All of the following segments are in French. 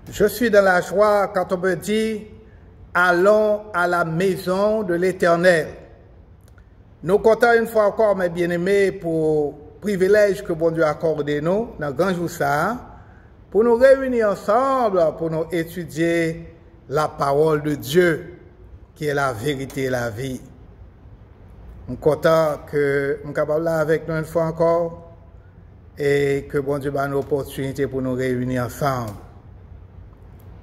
Je suis dans la joie quand on me dit « Allons à la maison de l'Éternel ». Nous comptons une fois encore, mes bien-aimés, pour le privilège que bon Dieu a accordé nous, dans le grand jour ça, pour nous réunir ensemble, pour nous étudier la parole de Dieu, qui est la vérité et la vie. Nous sommes contents que nous sommes capables là avec nous une fois encore, et que bon Dieu a une opportunité pour nous réunir ensemble.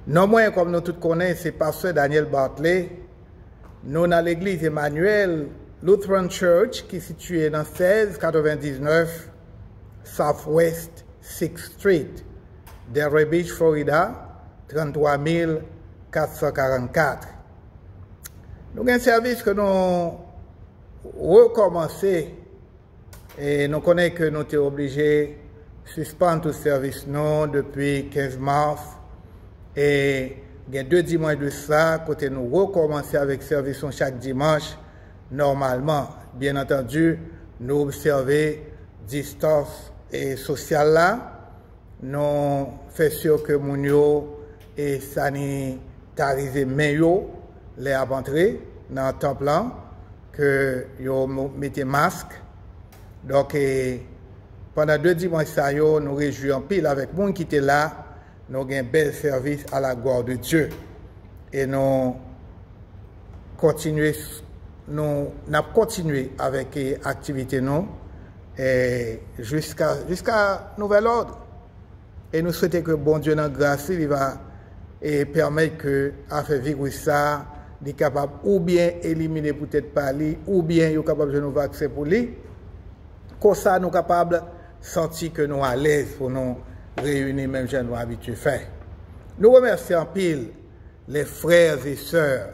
Non moins, comme nous tous connaissons, c'est pasteur Daniel Bartley. Nous dans l'église Emmanuel Lutheran Church, qui est située dans 1699 Southwest 6th Street, Delray Beach, Florida, 33 444. Nous avons un service que nous recommencer et nous connaissons que nous sommes obligés de suspendre tout service non depuis 15 mars. Et il y a 2 dimanches de ça, côté nous recommencer avec service chaque dimanche, normalement. Bien entendu, nous observer distance et sociale là. Nous faisons sûr que nous yo et sanitariser main les entrer dans le temple là, que yo mettez masque. Donc pendant 2 dimanches ça nous réjouissons pile avec monde qui était là. Nous avons un bel service à la gloire de Dieu. Et nous continuons avec l'activité jusqu'à nouvel ordre. Et nous souhaitons que bon Dieu, dans grâce, il va permettre que, à faire vivre ça, il est capable ou bien éliminer peut-être par lui, ou bien il est capable de nous vacciner pour lui. Comme ça, nous sommes capables de sentir que nous sommes à l'aise pour nous réunis, même si nous sommes habitués à faire. Nous remercions en pile les frères et sœurs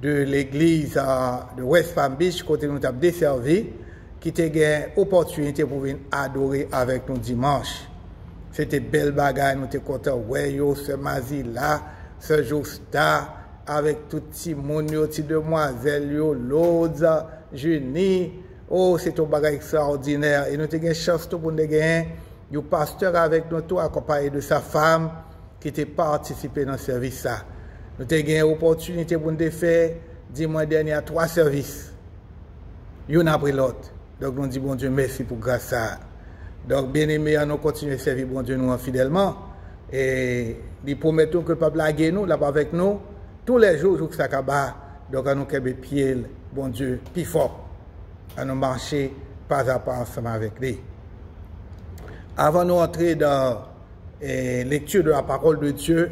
de l'église de West Palm Beach, côté nous avons desservi, qui ont eu l'opportunité pour venir adorer avec nous dimanche. C'était belle bagaille, nous étions contents. Ouais, ce Mazi là, ce Josta, avec tout petit monde, toutes demoiselles, Loza, Junie. Oh, c'est un bagage extraordinaire. Et nous avons eu chance pour nous gagner. Le pasteur avec nous, tout accompagné de sa femme qui était participé dans ce service. Nous avons eu l'opportunité pour nous faire dimanche dernier 3 services. Y'en a pris l'autre. Donc nous disons bon Dieu merci pour grâce à. Donc bien aimé, nous continuons à servir bon Dieu nous fidèlement. Et nous promettons que le peuple a nous, là avec nous, tous les jours, jour que ça acaba. Donc à nous qu'à pied, bon Dieu, plus fort. À nous marcher pas à pas ensemble avec lui. Avant de nous entrer dans la lecture de la parole de Dieu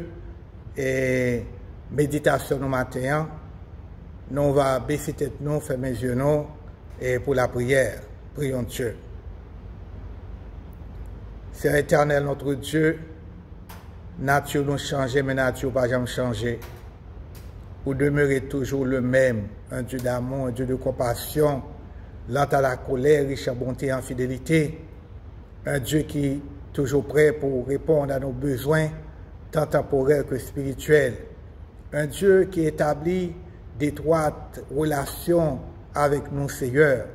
et méditation du matin, nous allons baisser tête, nous, fermer les yeux, nous, et pour la prière. Prions Dieu. Seigneur éternel, notre Dieu, nature nous change, mais nature pas jamais changer. Vous demeurez toujours le même, un Dieu d'amour, un Dieu de compassion, lent à la colère, riche en bonté et en fidélité. Un Dieu qui est toujours prêt pour répondre à nos besoins, tant temporels que spirituels. Un Dieu qui établit d'étroites relations avec nous, Seigneur.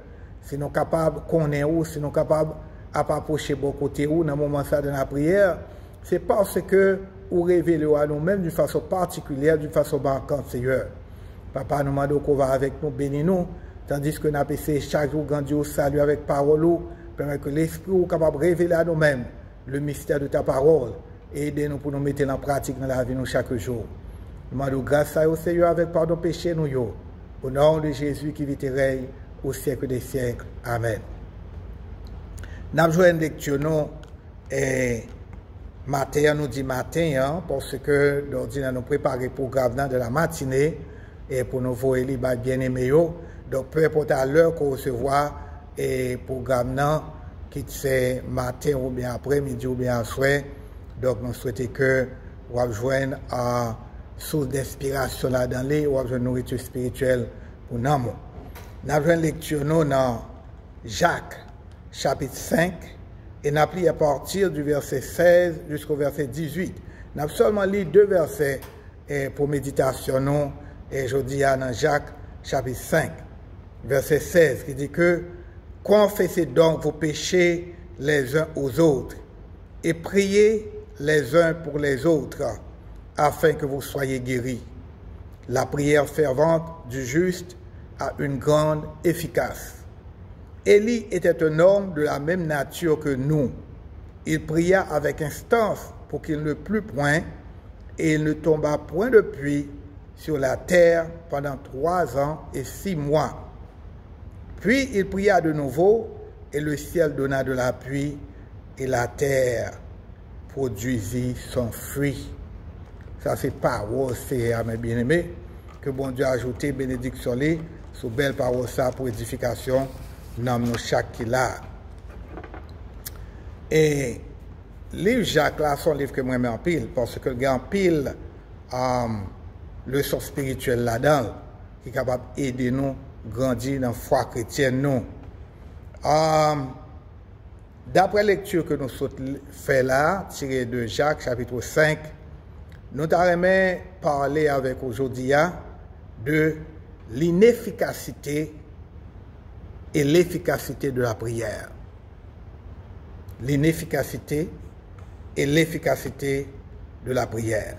Si nous sommes capables de connaître où, si nous sommes capables d'approcher beaucoup de où dans le moment de la prière, c'est parce que vous révélez à nous-mêmes d'une façon particulière, d'une façon marquante, Seigneur. Papa, nous demandons qu'on va avec nous, bénis-nous, tandis que nous avons essayé chaque jour, grand Dieu, salut avec parole. Permet que l'Esprit soit capable de révéler à nous-mêmes le mystère de ta parole et aider nous pour nous mettre en pratique dans la vie nous chaque jour. Nous demandons grâce à vous, Seigneur, avec pardon péché nous. Au nom de Jésus qui vit et règne au siècle des siècles. Amen. Nous avons joué une lecture et matin, nous dit matin, parce que nous nous préparons le programme de la matinée et pour nous voir les bien-aimés. Donc, peu importe à l'heure qu'on recevoir et programme qui c'est matin ou bien après-midi ou bien soir. Donc nous souhaitons que vous joignent à source d'inspiration là dans les ou une nourriture spirituelle pour nous. Nous avons une lecture dans Jacques chapitre 5 et nous avons à partir du verset 16 jusqu'au verset 18. Nous avons seulement lu 2 versets pour méditation et je dis dans Jacques chapitre 5 verset 16 qui dit que confessez donc vos péchés les uns aux autres et priez les uns pour les autres afin que vous soyez guéris. La prière fervente du juste a une grande efficace. Élie était un homme de la même nature que nous. Il pria avec instance pour qu'il ne plût point, et il ne tomba point de pluie sur la terre pendant 3 ans et 6 mois. Puis il pria de nouveau, et le ciel donna de la pluie, et la terre produisit son fruit. Ça, c'est parole, c'est à mes bien-aimés, que bon Dieu a ajouté bénédiction les sous belle parole ça pour édification dans nos chaque qui là. Et livre Jacques là, son livre que moi mets en pile, parce que le gars en pile leçon spirituelle là-dedans, qui est capable d'aider nous grandir dans la foi chrétienne nous. D'après la lecture que nous fait là, tirée de Jacques chapitre 5, nous allons parler avec aujourd'hui de l'inefficacité et l'efficacité de la prière. L'inefficacité et l'efficacité de la prière.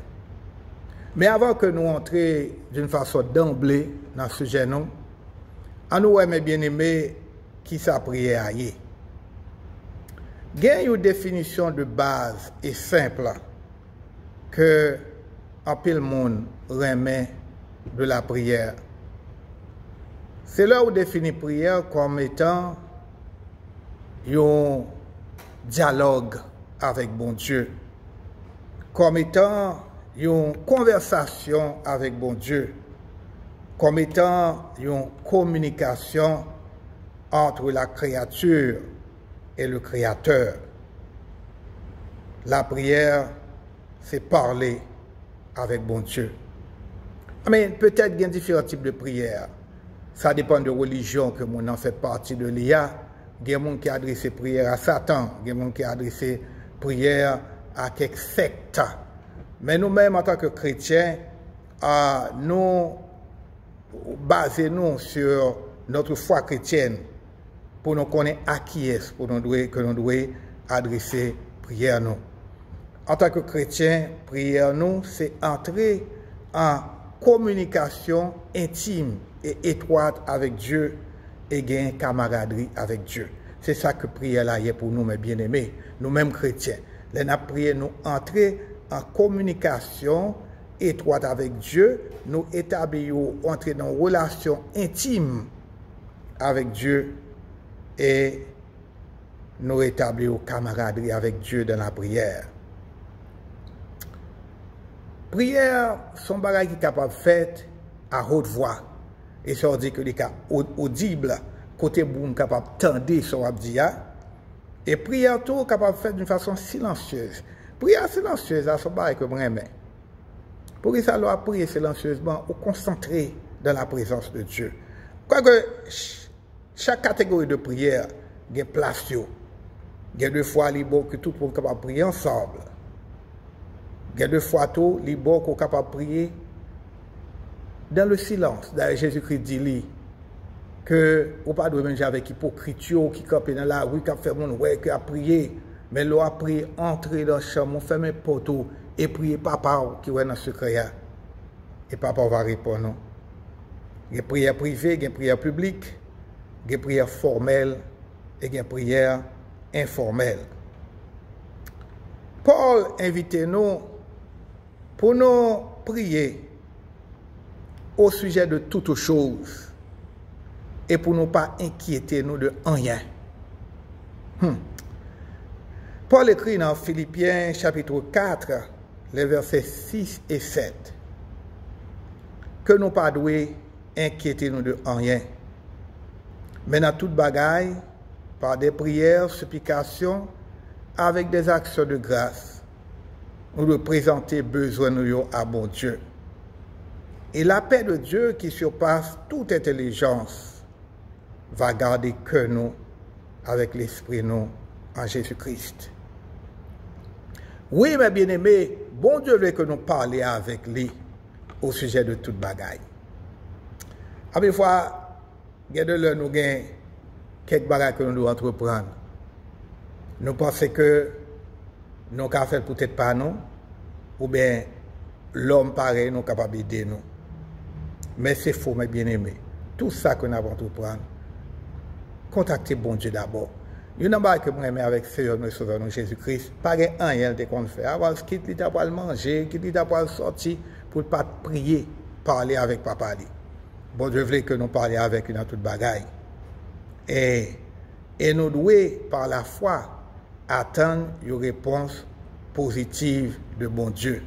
Mais avant que nous entrions d'une façon d'emblée dans ce sujet, nous, à nous, mes bien-aimés, qui sa prière y est. Il y a une définition de base et simple que en pile monde remet de la prière. C'est là où définit prière comme étant un dialogue avec bon Dieu, comme étant une conversation avec bon Dieu, comme étant une communication entre la créature et le Créateur. La prière, c'est parler avec bon Dieu. Mais peut-être qu'il y a différents types de prières. Ça dépend de la religion que mon en fait partie de l'IA. Il y a des gens qui adressent prière à Satan, il y a des gens qui adressent prière à quelques sectes. Mais nous-mêmes, en tant que chrétiens, nous basons sur notre foi chrétienne pour nous connaître à qui est-ce que nous devons adresser prière nous. En tant que chrétien, prière nous, c'est entrer en communication intime et étroite avec Dieu et gagner camaraderie avec Dieu. C'est ça que prière là est pour nous, mes bien-aimés, nous-mêmes chrétiens. Nous prière nous entrer en communication étroite avec Dieu, nous établir, entrer dans une relation intime avec Dieu et nous établir une camaraderie avec Dieu dans la prière. Prière, son bagage qui est capable de faire à haute voix. Et ça veut dire que les cas audibles, côté boum capable d'entendre ce qu'on dit. Et prière tout capable de faire d'une façon silencieuse. Prière silencieuse, c'est pas que vraiment. Pour que ça doit prier silencieusement ou concentrer dans la présence de Dieu. Quoique chaque catégorie de prière, il y a place. Il y a 2 fois que tout le monde est capable de prier ensemble. Il y a 2 fois tout, les gens sont capables de prier dans le silence. D'ailleurs, Jésus-Christ dit que on pas de manger avec hypocriture qui campent dans la rue, qui fait mon ouais, qui a prié, mais l'on a prié, entrer dans la chambre, fermer le poteau et prier papa qui est dans le secret. Et papa va répondre. Il y a prière privée, il y a prière publique, il y a prière formelle et il y a prière informelle. Paul invite nous pour nous prier au sujet de toutes choses et pour ne pas inquiéter nous de rien. Paul écrit dans Philippiens chapitre 4, les versets 6 et 7, que nous pas doués inquiéter nous de rien, mais dans toute bagaille, par des prières, supplications, avec des actions de grâce, nous devons présenter besoin nous à bon Dieu. Et la paix de Dieu qui surpasse toute intelligence va garder que nous avec l'esprit nous en Jésus-Christ. Oui, mes bien-aimés, bon Dieu veut que nous parlions avec lui au sujet de toute bagaille. À une fois, il y a de l'heure nous gagnons quelques bagailles que nous devons entreprendre. Nous pensons que nous avons fait peut-être pas nous, ou bien l'homme pareil nous capable d'aider nous. Mais c'est faux, mes bien-aimés. Tout ça que nous avons tout prendre, contactez bon Dieu d'abord. Il y a un que moi avec Seigneur, nous sauveur, nous Jésus-Christ, pas rien de qu'on fait. Avant qu'il dit à le manger, qu'il dit à le sortir, pour ne pas prier, parler avec papa. Bon Dieu voulait que nous parlions avec lui dans toute bagaille. Et nous devons, par la foi, attendre une réponse positive de bon Dieu.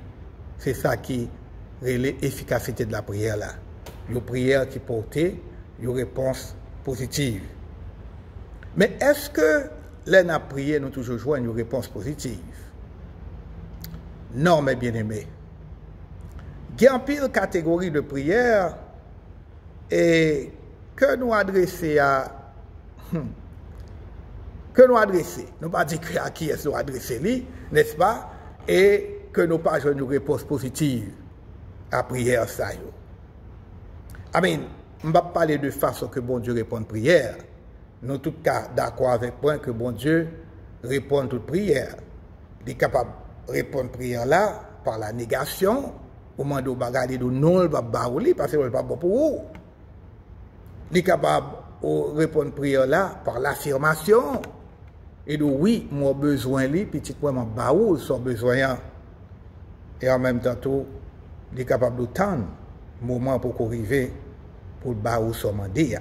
C'est ça qui est l'efficacité de la prière là. Une prière qui portait une réponse positive. Mais est-ce que là, nous prié, nous toujours jouons une réponse positive? Non, mes bien-aimés. Il y a une pile catégorie de prière et que nous adresser à nous pas dire à qui est-ce nous adresser, n'est-ce pas? Et que nous pas jouer une réponse positive à la prière ça. Amen. Je ne vais pas parler de façon que bon Dieu répond à la prière. Nous tous cas d'accord avec moi que bon Dieu répond à toute prière. Il est capable de répondre à la prière là par la négation. Au moment où regarder de non, il va barouler parce que ce n'est pas bon pour vous. Il est capable de répondre à la prière là par l'affirmation. Et de oui, moi besoin lui, petit point mon baoul son besoin. Et en même temps, il est capable de tendre moment pour arriver pour le baoul son mandé.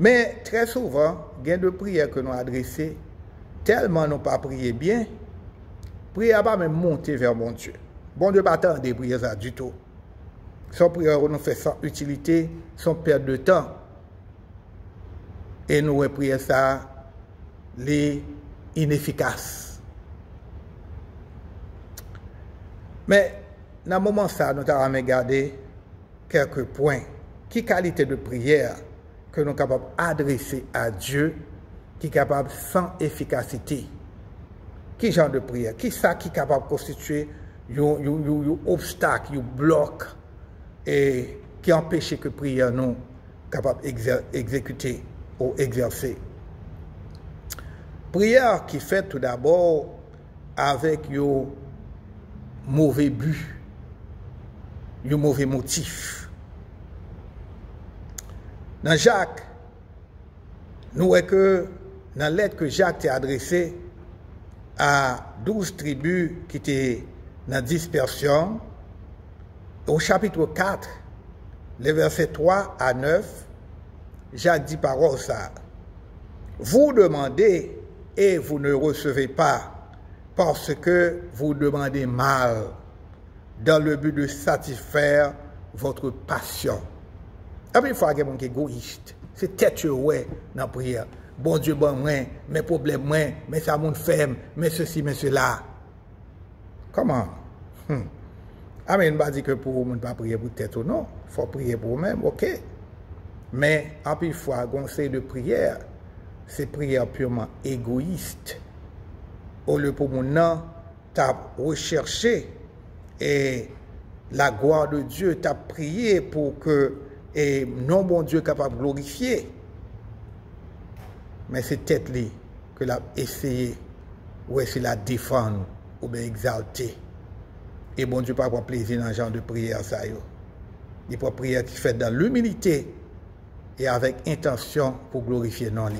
Mais très souvent, il y a des prières que nous adressées, tellement nous pas prié bien, prière pas même monter vers mon Dieu. Bon Dieu pas attendre des prières du tout. Son prière nous fait sans utilité, sans perte de temps. Et nous prions ça, les inefficaces. Mais dans ce moment ça, nous avons regardé quelques points. Qui qualité de prière que nous sommes capables d'adresser à Dieu, qui est capable sans efficacité? Qui genre de prière? Qui ça qui est capable de constituer un obstacle, un bloc, et qui empêche que la prière nous capable d'exécuter ou exercer? Prière qui fait tout d'abord avec un mauvais but, un mauvais motif. Dans Jacques, nous voyons que dans la lettre que Jacques t'a adressée à 12 tribus qui étaient dans la dispersion, au chapitre 4, les versets 3 à 9, Jacques dit parole ça. Vous demandez et vous ne recevez pas parce que vous demandez mal dans le but de satisfaire votre passion. Et puis il faut qu'il y ait des égoïstes. C'est tête ouais dans la prière. Bon Dieu, bon moi, mes problèmes, moi, mais ça mon ferme, mais ceci, mais cela. Comment? Amen, pas dire que pour vous, ne pas prier pour tête ou non. Il faut prier pour vous-même, ok. Mais en plus, il faut un conseil de prière. C'est prière purement égoïste. Au lieu pour mon nom, tu as recherché et la gloire de Dieu, tu as prié pour que et non bon Dieu capable de glorifier. Mais c'est tête-là que l'a essayé ou essayer la défendre ou bien exalter. Et bon Dieu pas prendre plaisir dans ce genre de prière ça yo. Il faut prière qui fait dans l'humilité et avec intention pour glorifier non lui.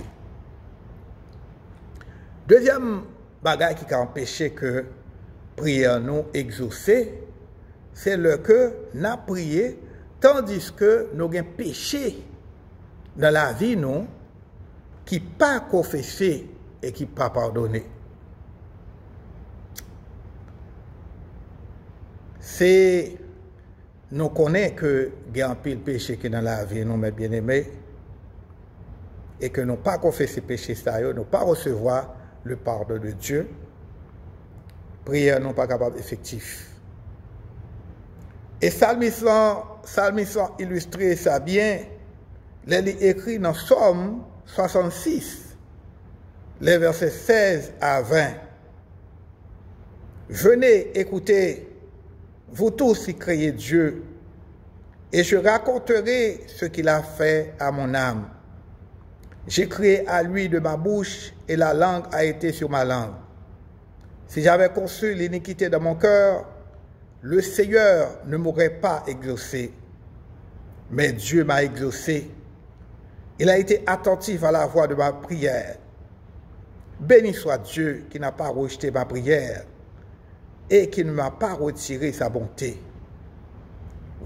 Deuxième bagage qui a empêché que prière nous exaucer, c'est le que nous avons prié tandis que nous avons péché dans la vie nous qui pas confessé et qui pas pardonné. C'est nous connaissons que il y a un pile péché qui est dans la vie nous mes bien-aimés et que nous pas confessé péché ça yo, nous pas recevoir le pardon de Dieu. Prière non pas capable effectif. Et Psalmiste illustré ça bien, il est écrit dans Somme 66, les versets 16 à 20. Venez, écoutez, vous tous qui créez Dieu, et je raconterai ce qu'il a fait à mon âme. J'ai crié à lui de ma bouche, et la langue a été sur ma langue. Si j'avais conçu l'iniquité de mon cœur, le Seigneur ne m'aurait pas exaucé, mais Dieu m'a exaucé. Il a été attentif à la voix de ma prière. Béni soit Dieu qui n'a pas rejeté ma prière et qui ne m'a pas retiré sa bonté.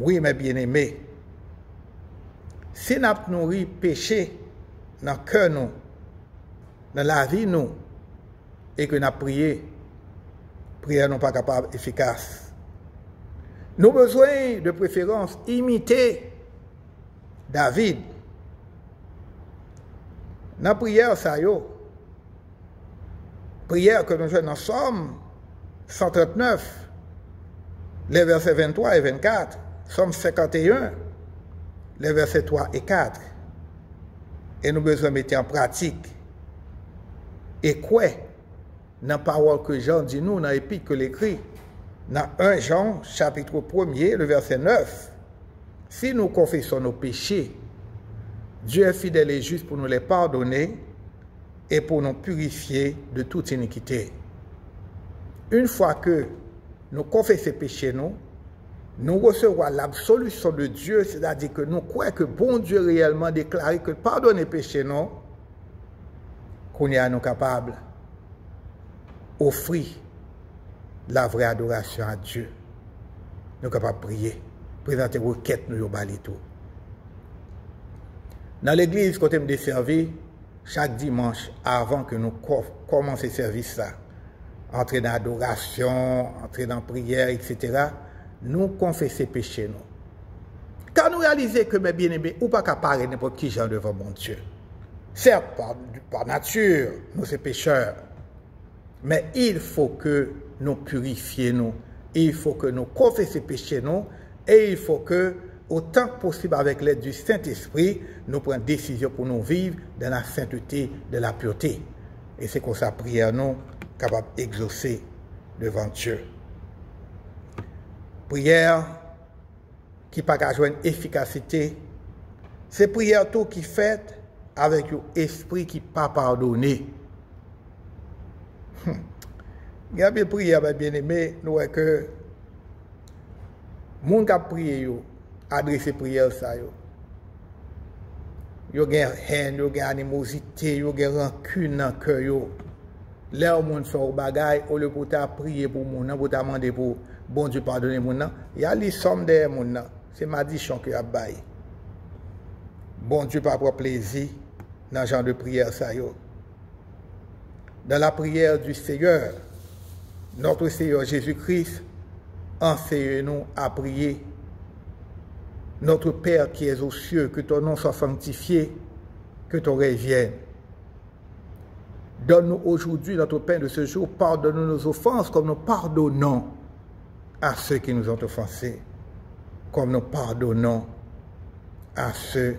Oui, mes bien-aimés, si nous avons nourri péché dans le cœur, nous, dans la vie, nous, et que nous avons prié, prière n'est pas capable efficace. Nous avons besoin de préférence imiter David. Dans la prière, ça y est. Prière que nous faisons dans Somme 139, les versets 23 et 24, Somme 51, les versets 3 et 4. Et nous besoin de mettre en pratique. Et quoi? Dans la parole que Jean dit nous, dans l'épître que l'écrit, dans 1 Jean, chapitre 1er, le verset 9, si nous confessons nos péchés, Dieu est fidèle et juste pour nous les pardonner et pour nous purifier de toute iniquité. Une fois que nous confessons péchés, nous recevons l'absolution de Dieu, c'est-à-dire que nous croyons que bon Dieu réellement déclaré que pardonner péché, non, qu'on est nous capables d'offrir la vraie adoration à Dieu. Nous sommes capables de prier, présenter requête, nous y tout. Dans l'église, quand on me servi, chaque dimanche, avant que nous commencions ce service, entrer dans l'adoration, entrer dans la prière, etc., nous confessons péché. Quand nous réalisons que, mes bien-aimés, ou pas qu'à parler n'importe qui genre devant mon Dieu. Certes, par nature, nous sommes pécheurs, mais il faut que nous purifions, il faut que nous confessions péché, et il faut que, autant que possible avec l'aide du Saint-Esprit, nous prenons décision pour nous vivre dans la sainteté de la pureté. Et c'est comme ça, prière, nous, capable d'exaucer devant Dieu. Prière qui n'a pas joindre efficacité, c'est prière tout qui fait avec un esprit qui n'a pas pardonné. Il y a bien prière, bien aimé, nous voyons que les gens qui ont prié, adresser prière ça yo. Yo gen haine, yo gen animosité, yo gen rancune dans cœur yo. Là au monde fait au bagay, au lieu pour ta prier pour moun, pour ta demander pour bon Dieu pardonner moun nan, il y a les sommes derrière moun nan. C'est malédiction que a bail. Bon Dieu pas prendre plaisir dans genre de prière ça yo. Dans la prière du Seigneur, notre Seigneur Jésus-Christ enseigne-nous à prier. Notre Père qui es aux cieux, que ton nom soit sanctifié, que ton règne vienne. Donne-nous aujourd'hui notre pain de ce jour, pardonne-nous nos offenses comme nous pardonnons à ceux qui nous ont offensés, comme nous pardonnons à ceux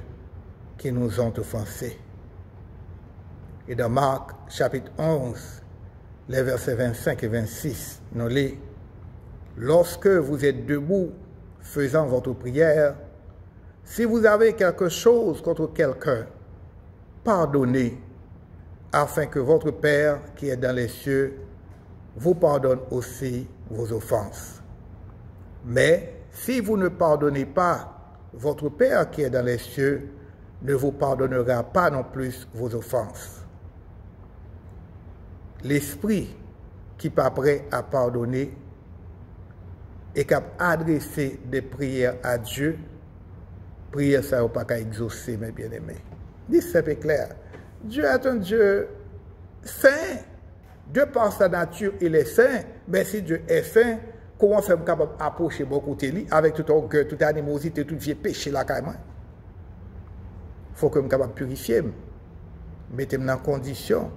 qui nous ont offensés. Et dans Marc chapitre 11, les versets 25 et 26, nous lisons, lorsque vous êtes debout faisant votre prière, si vous avez quelque chose contre quelqu'un, pardonnez, afin que votre Père qui est dans les cieux vous pardonne aussi vos offenses. Mais si vous ne pardonnez pas, votre Père qui est dans les cieux ne vous pardonnera pas non plus vos offenses. L'esprit qui n'est pas prêt à pardonner et qui a adressé des prières à Dieu, prière ça n'a pas qu'à exaucer, mes bien-aimés. Dis simple et clair. Dieu est un Dieu saint. Dieu par sa nature, il est saint. Mais si Dieu est saint, comment faire capable d'approcher beaucoup de lui avec tout ton cœur, toute animosité, tout vieux péché là carrément? Il faut que je sois capable de purifier. Mettez-moi en condition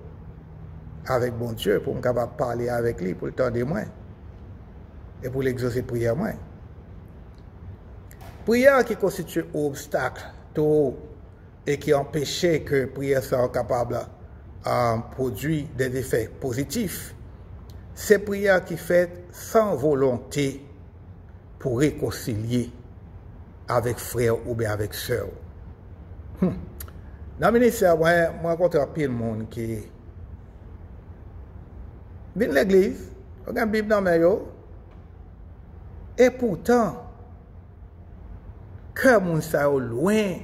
avec bon Dieu pour me capable de parler avec lui pour le temps de moi et pour l'exaucer prière moi. Prière qui constitue un obstacle et qui empêchait que la prière soit capable de produire des effets positifs, c'est prière qui fait sans volonté pour réconcilier avec frère ou bien avec sœur. Dans le ministère, moi, je rencontre plein de monde qui vient de l'église, on a une Bible dans le main, Et pourtant, que moun sa yo loin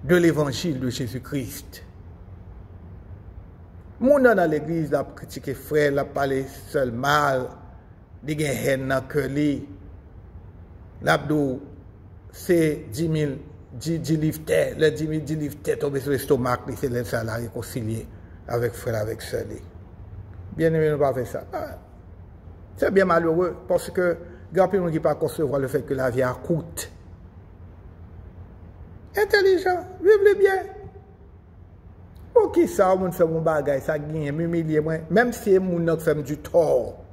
de l'évangile de Jésus-Christ. Moun dans l'église la critiquer frère, la parler seul mal, di gen haine nan cœur li. L'abdou c'est 10 000 10 livres terre, les 10 000 livres terre tombé sur l'estomac, c'est ça la réconcilier avec frère avec sœur. Bien aimé, nous pas faire ça. C'est bien malheureux parce que grand monde qui pas concevoir le fait que la vie a coûte. Intelligent, vivez bien. Pour qui ça, on fait mon bagage, ça gagne, m'humilier moi, même si c'est mon qui fait du tort.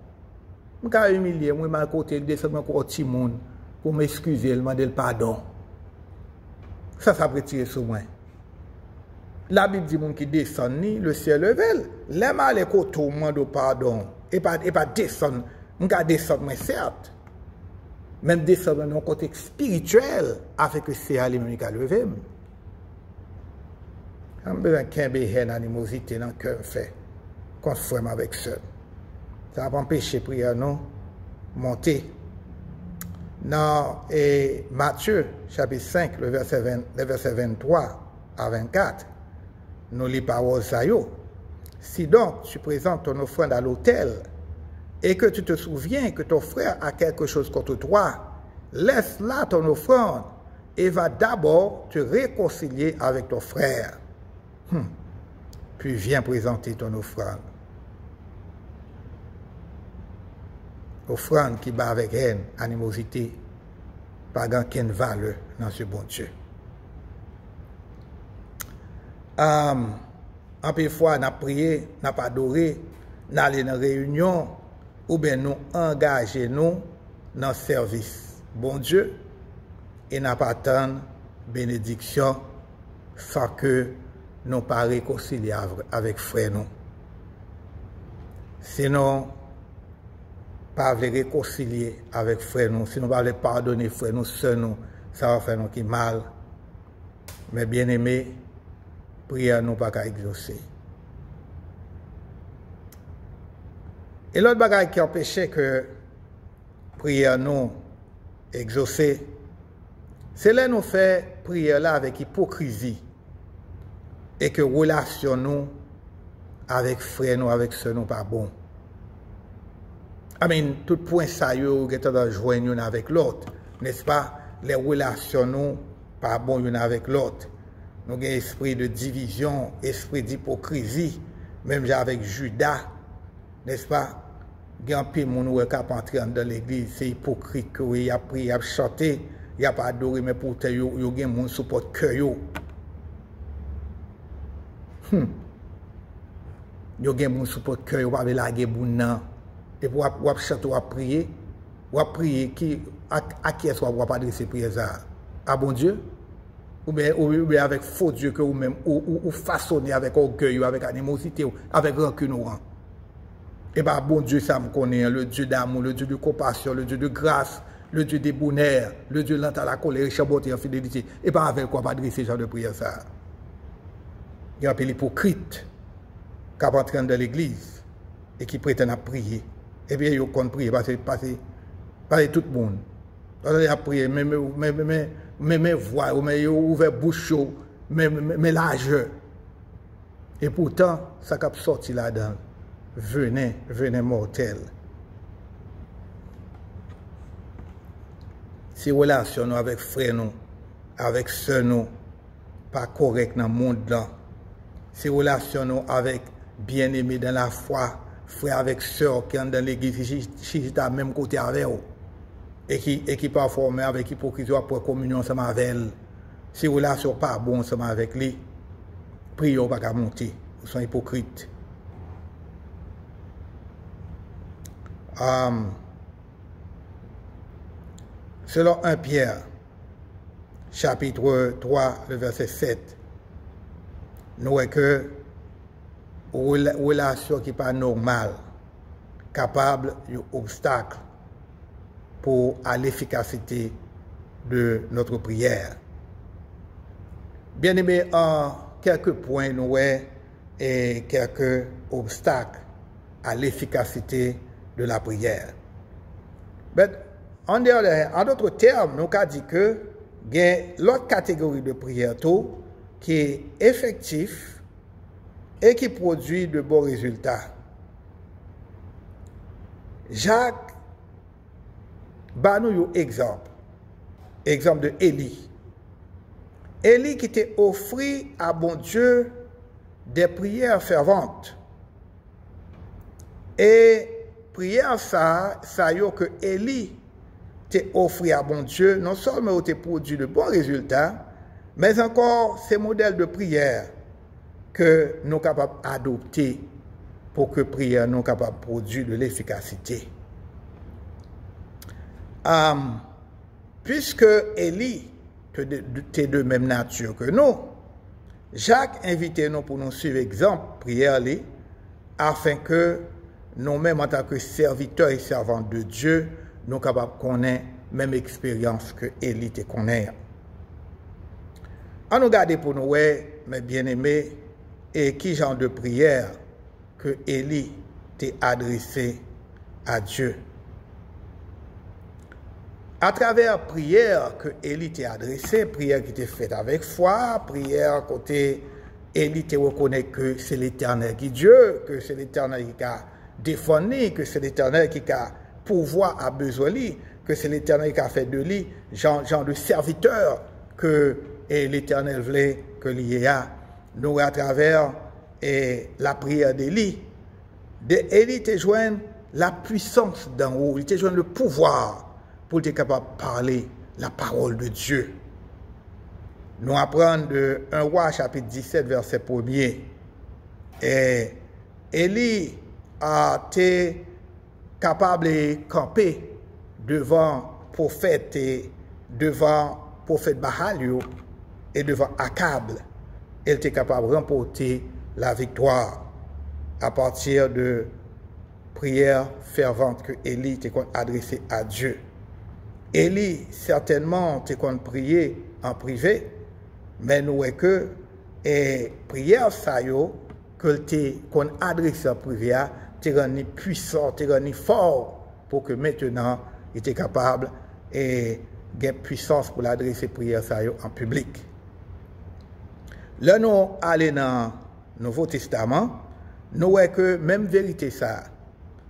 Je vais humilier moi, mal côté descendre encore petit monde pour m'excuser, demander le pardon. Ça peut tirer sur moi. La Bible dit moun qui descend ni le ciel level. Les mal les côté demande pardon et pas descendre. On ka descendre mais certes. Même descendre dans un côté spirituel afin que c'est aller moun ka lever. On besoin qu'un haine animosité dans cœur fait contre frère avec sœur. Ça va pas empêcher prière non monter. Dans Matthieu chapitre 5 le verset 23 à 24. Nous les paroles ça yo. Si donc tu présentes ton offrande à l'autel et que tu te souviens que ton frère a quelque chose contre toi, laisse là ton offrande et va d'abord te réconcilier avec ton frère. Puis viens présenter ton offrande. Offrande qui bat avec haine, animosité, pas aucune valeur dans ce bon Dieu. En peu fois, nous prié, nous adoré, nous allons dans réunion, ou bien nous engager nous dans le service. Bon Dieu, et nous pas attendre bénédiction sans que nous pas réconcilier avec frère nous. Sinon, pas réconcilier avec frère nous, sinon pas pardonner frère nous, sœur nous, ça va faire nous qui mal. Mais bien aimé, prière nous pas qu'à exaucer. Et l'autre bagage qui empêchait que prière nous exaucer, c'est là nous fait prière là avec hypocrisie et que relation nous avec frère nous, avec sœur nous pas bon. Tout point ça yo qui est joindre avec l'autre, n'est-ce pas? Les relations nous pas bon une avec l'autre. Nous avons un esprit de division, esprit d'hypocrisie, même avec Judas, n'est-ce pas? Il y a un peu de monde qui a entré dans l'église, c'est hypocrite, il a prié, il a chanté, il a pas adoré, mais pourtant il y a des gens qui supportent cœur. Il y a des gens qui supportent cœur, il n'y a pas de laguer bon. Et pour chanter, ou prier, à qui est-ce qu'on va pas adresser prière ça? À bon Dieu? Ou bien avec faux Dieu que vous-même, ou façonné avec orgueil, ou avec animosité, ou avec rancune. Et bien, bon Dieu, ça me connaît, le Dieu d'amour, le Dieu de compassion, le Dieu de grâce, le Dieu des bonheurs, le Dieu lent à la colère, chaboté en fidélité. Et bien, avec quoi pas adresser ce genre de prière ça? Il y a un peu l'hypocrite qui va entrer dans l'église et qui prétend à prier. Et bien, il compte prier parce que tout le monde. Il a prié, mais voix, mais ouvert bouche, mais largeur. Et pourtant, ça a sorti là-dedans. Venez mortel. Si relation nous avec frère nous, avec sœur nous, pas correct dans le monde là. Si relation nous avec bien-aimés dans la foi, frère avec sœur qui sont dans l'église, qui sont à même côté avec eux. Et qui parfois mais avec hypocrisie après communion ensemble avec elle. Si relation pas bon ensemble avec lui, prions pas qu'à monter, ils sont hypocrites. Selon 1 Pierre, chapitre 3, le verset 7, nous voyons que relation qui n'est pas normale, capable d'obstacle à l'efficacité de notre prière. Bien aimé, en quelques points, nous voyons quelques obstacles à l'efficacité de la prière. Mais en d'autres termes, nous avons dit que il y a l'autre catégorie de prière qui est effectif et qui produit de bons résultats. Jacques bat nous un exemple de Élie. Élie qui t'a offert à bon Dieu des prières ferventes. Et prière ça y est que Élie t'a offert à bon Dieu, non seulement t'a produit de bons résultats, mais encore ces modèles de prière que nous sommes capables d'adopter pour que prière nous capable de produire de l'efficacité. Puisque Élie était de même nature que nous, Jacques invitait nous pour nous suivre exemple prière afin que nous-mêmes en tant que serviteurs et servantes de Dieu, nous capables de connaître la même expérience que Élie te connaît. On nous garde pour nous, mes bien-aimés, et qui genre de prière que Élie t'est adressé à Dieu. À travers prière que Élie t'a adressée, prière qui t'est faite avec foi, prière côté Élie te reconnaît que c'est l'Éternel qui est Dieu, que c'est l'Éternel qui a défendu, que c'est l'Éternel qui a pouvoir à besoin de lui, que c'est l'Éternel qui a fait de lui genre de serviteur que l'Éternel voulait que l'y a. Nous à travers la prière d'Élie, Élie te joint la puissance d'en haut, il te joint le pouvoir pour être capable de parler la parole de Dieu. Nous apprenons de 1 Roi chapitre 17 verset 1er. Et Élie a été capable de camper devant prophète Baal et devant Akab. Elle était capable de remporter la victoire à partir de prières ferventes que Élie était adressée à Dieu. Élie, certainement, était prier en privé, mais nous voyons que prière ça qu'on adresse en privé, t'es rendu puissant, t'es rendu fort pour que maintenant il était capable et gain puissance pour l'adresser prière ça en public. Là nous allons dans le Nouveau Testament, nous voyons que même vérité ça,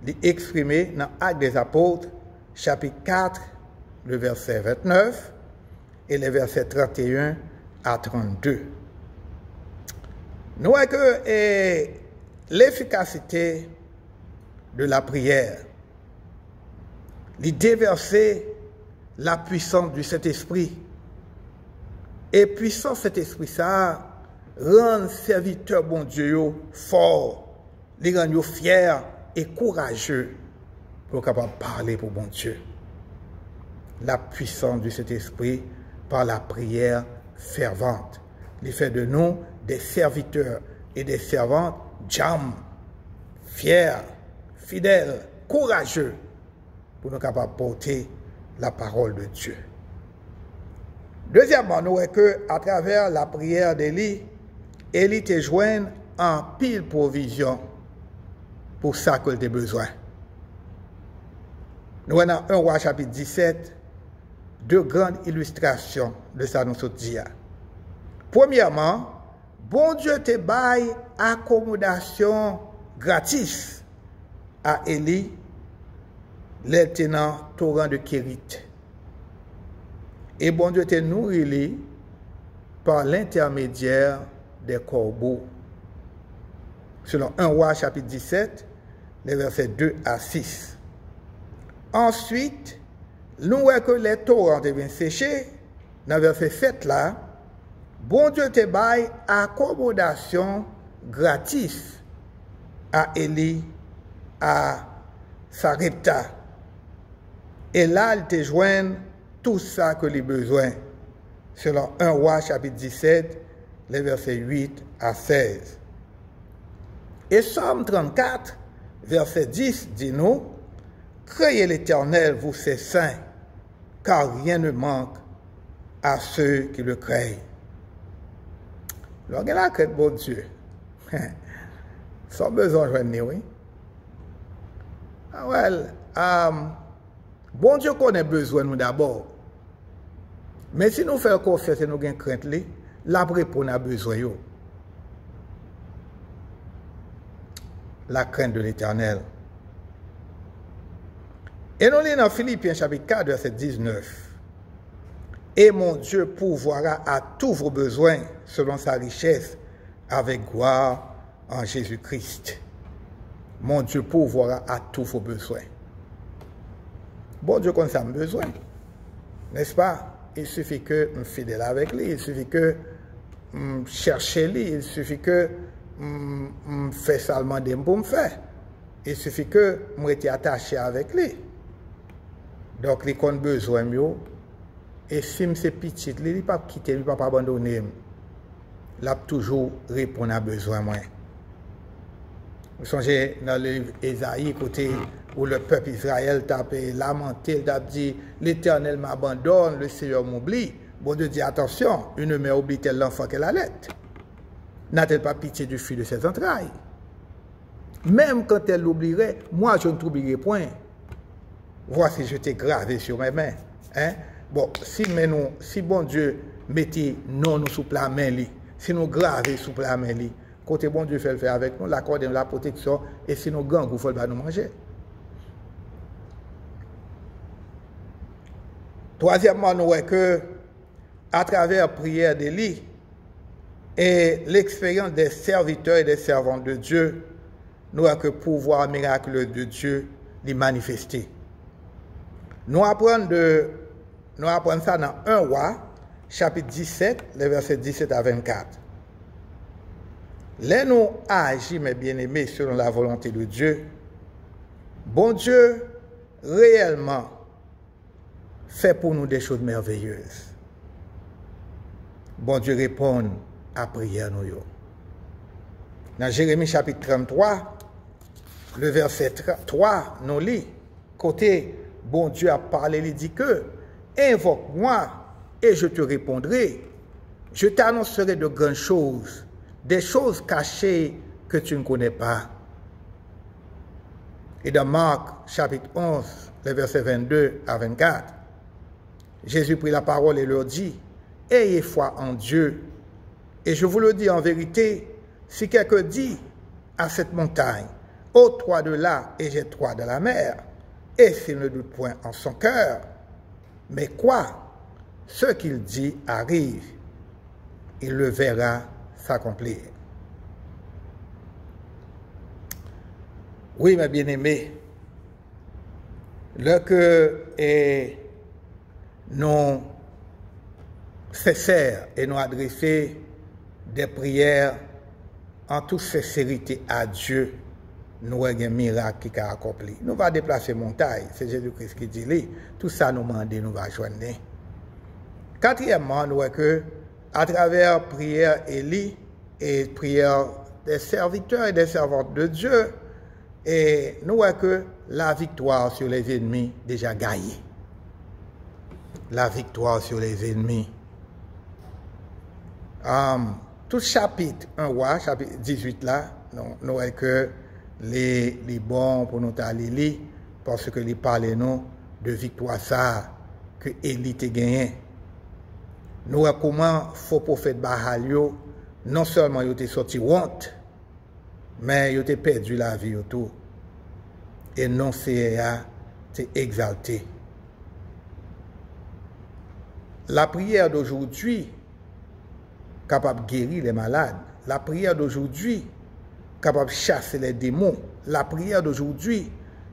est exprimée dans Actes des Apôtres, chapitre 4, le verset 29 et les versets 31 à 32. Nous voyons que l'efficacité de la prière, il déverser la puissance du Saint-Esprit. Et puissant cet esprit, ça rend serviteur bon Dieu fort, les rend fiers et courageux pour capable parler pour bon Dieu. La puissance de cet esprit par la prière fervente. Il fait de nous des serviteurs et des servantes jam, fiers, fidèles, courageux pour nous capables porter la parole de Dieu. Deuxièmement, nous voyons qu'à travers la prière d'Élie, Élie te joint en pile provision pour ça que tu as besoin. Nous voyons dans 1 Roi chapitre 17, deux grandes illustrations de ça nous dit. Premièrement, bon Dieu te baille accommodation gratis à Élie, le tenant torrent de Kérit. Et bon Dieu te nourrit par l'intermédiaire des corbeaux. Selon 1 Roi chapitre 17, les versets 2 à 6. Ensuite, nous voyons que les torrents deviennent séchés. Dans le verset 7 là, bon Dieu te baille accommodation gratis à Élie, à Sarepta. Et là, il te joint tout ça que les besoins. Selon 1 Roi chapitre 17, les versets 8 à 16. Et Psaume 34, verset 10 dit nous, craignez l'Éternel, vous ses saints, car rien ne manque à ceux qui le craignent. Donc, là, que bon Dieu, sans besoin de joindre, oui. Bon Dieu connaît besoin nous d'abord. Mais si nous faisons confiance et nous avons crainte, la réponse a besoin. La crainte de l'Éternel. Et nous lisons dans Philippiens chapitre 4, verset 19. Et mon Dieu pourvoira à tous vos besoins selon sa richesse avec gloire en Jésus-Christ. Mon Dieu pourvoira à tous vos besoins. Bon Dieu connaît ça mes besoins. N'est-ce pas? Il suffit que je sois fidèle avec lui. Il suffit que je cherche lui. Il suffit que je fais seulement des pour me faire. Il suffit que je me attaché avec lui. Donc, il a besoin de moi. Et si c'est petit, il ne peut pas quitter, il ne peut pas abandonner. Il a toujours répondre à besoin. Vous songez dans le livre Ésaïe, côté où le peuple Israël t'a lamenté, il a dit l'Éternel m'abandonne, le Seigneur m'oublie. Bon Dieu dit attention, une mère oublie-t-elle l'enfant qu'elle allait? N'a-t-elle pas pitié du fruit de ses entrailles? Même quand elle l'oublierait, moi je ne t'oublierai point. Voici, je t'ai gravé sur mes mains. Hein? Bon, si bon Dieu mettait nous sous la main, si nous gravons sous la main, côté bon Dieu fait le faire avec nous, l'accorde la protection, et si nous gang, il faut nous manger. Troisièmement, nous voyons que, à travers la prière des lits et l'expérience des serviteurs et des servantes de Dieu, nous voyons que le pouvoir miraculeux de Dieu est manifesté. Nous apprenons ça dans 1 Roi, chapitre 17, les versets 17 à 24. Là, nous agissons, mes bien-aimés, selon la volonté de Dieu. Bon Dieu, réellement, fait pour nous des choses merveilleuses. Bon Dieu répond à prière nous. Dans Jérémie chapitre 33, le verset 3, nous lit, côté bon Dieu a parlé, il dit que invoque-moi et je te répondrai. Je t'annoncerai de grandes choses, des choses cachées que tu ne connais pas. Et dans Marc chapitre 11, les versets 22 à 24, Jésus prit la parole et leur dit, ayez foi en Dieu. Et je vous le dis en vérité, si quelqu'un dit à cette montagne, ôte-toi de là et jette-toi dans la mer, et s'il ne doute point en son cœur, mais quoi? Ce qu'il dit arrive, il le verra s'accomplir. Oui, mes bien-aimés, lorsque nous cessons et nous adressons des prières en toute sincérité à Dieu, nous avons un miracle qui a accompli. Nous allons déplacer montagne, c'est Jésus-Christ qui dit, tout ça nous demande, nous allons joindre. Quatrièmement, nous voyons que à travers prière Élie et prière des serviteurs et des servantes de Dieu, et nous voyons que la victoire sur les ennemis déjà gagnée. La victoire sur les ennemis. Tout chapitre 1 roi, chapitre 18 là, nous voyons que les bons pour nous aller parce que les parlent nous de victoire ça que Élie a gagné. Nous voyons comment faux prophète Bahalio non seulement il était sorti honte, mais il a perdu la vie autour. Et non c'est exalté. La prière d'aujourd'hui capable de guérir les malades. La prière d'aujourd'hui capable de chasser les démons. La prière d'aujourd'hui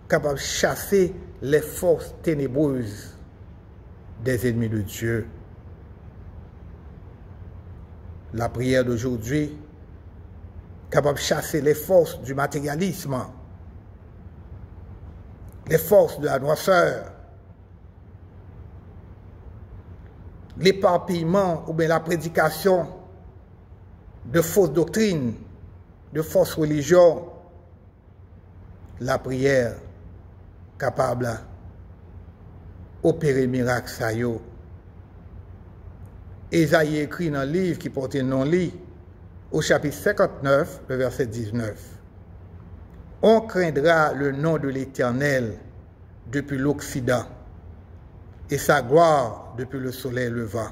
capable de chasser les forces ténébreuses des ennemis de Dieu. La prière d'aujourd'hui capable de chasser les forces du matérialisme, les forces de la noirceur, l'éparpillement ou bien la prédication de fausses doctrines, de fausses religions. La prière capable d'opérer miracle ça yo. Ésaïe écrit dans le livre qui porte le nom-li, au chapitre 59, le verset 19. On craindra le nom de l'Éternel depuis l'Occident et sa gloire depuis le soleil levant.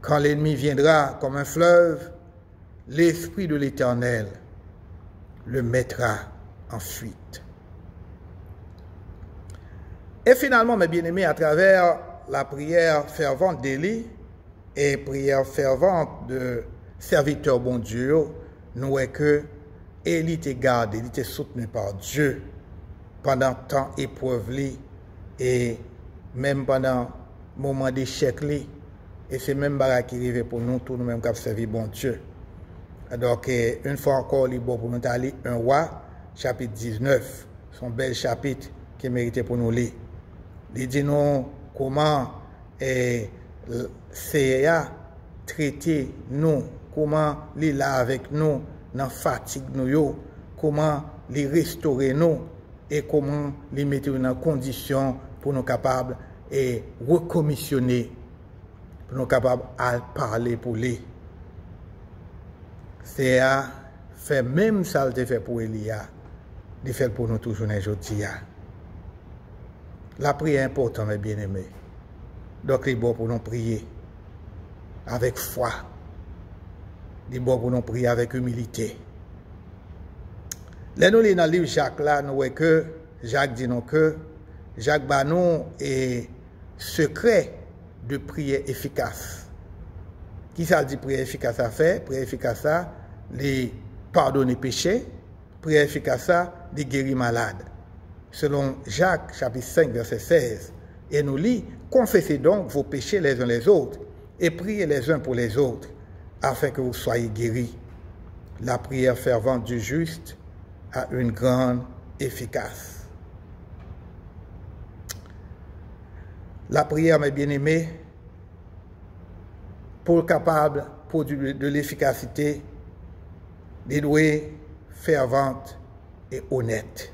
Quand l'ennemi viendra comme un fleuve, l'Esprit de l'Éternel le mettra en fuite. Et finalement, mes bien-aimés, à travers la prière fervente d'Élie et prière fervente de serviteur bon Dieu, nous voyons que Élie était gardé, il était soutenu par Dieu pendant tant épreuve et même pendant moment d'échec. Et c'est même barra qui arrive pour nous, tous nous-mêmes qui avons servi bon Dieu. Donc, une fois encore, il est bon pour nous aller 1 Roi, chapitre 19, son bel chapitre qui méritait pour nous lire. Il dit nous comment CA traiter nous, comment il est là avec nous dans la fatigue, nous, comment il restaurer nous et comment il mettre dans condition pour nous capables et recommissionner, pour nous capables à parler pour lui. CA fait même ça qu'il fait pour Elia, il fait pour nous toujours aujourd'hui. La prière est importante, mes bien-aimés. Donc, il est bon pour nous prier avec foi. Il est bon pour nous prier avec humilité. Là, nous lisons dans le livre Jacques, là, nous voyons que Jacques dit nous que Jacques Banon est secret de prière efficace. Qui ça dit prière efficace à faire? Prière efficace à les pardonner péchés. Prière efficace à les guérir malades. Selon Jacques, chapitre 5, verset 16, et nous lit, confessez donc vos péchés les uns les autres, et priez les uns pour les autres, afin que vous soyez guéris. La prière fervente du juste a une grande efficace. La prière, mes bien-aimés, pour capable de produire de l'efficacité, les douées fervente et honnête.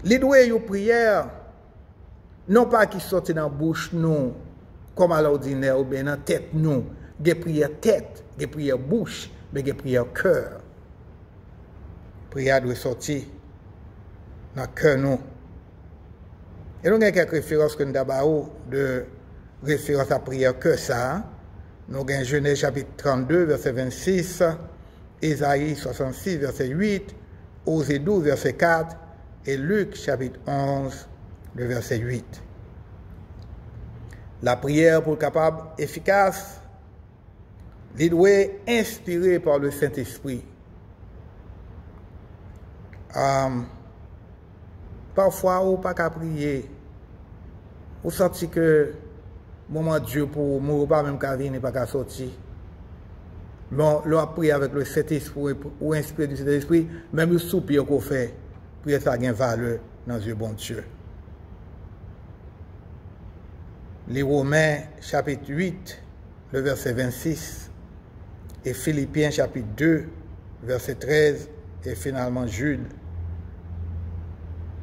Les douées de prière, non pas qui sortent dans la bouche, nous, comme à l'ordinaire, ou bien dans la tête, nous, des prières tête, des prières bouche, mais des prières cœur. Prière doit sortir dans le cœur, nous. Et nous avons quelques références que nous avons de référence à prière que ça. Nous avons Genèse chapitre 32, verset 26, Ésaïe 66, verset 8, Osée 12, verset 4, et Luc chapitre 11, le verset 8. La prière pour capable efficace, il doit être inspiré par le Saint-Esprit. Parfois, on pas qu'à prier. Vous sentez que moment Dieu pour mourir, pas même qu'à venir, pas qu'à sortir. Mais l'on prie avec le Saint-Esprit ou inspiré du Saint-Esprit, même le soupir qu'on fait, prier ça a une valeur dans Dieu bon Dieu. Les Romains chapitre 8, le verset 26, et Philippiens chapitre 2, verset 13, et finalement Jude,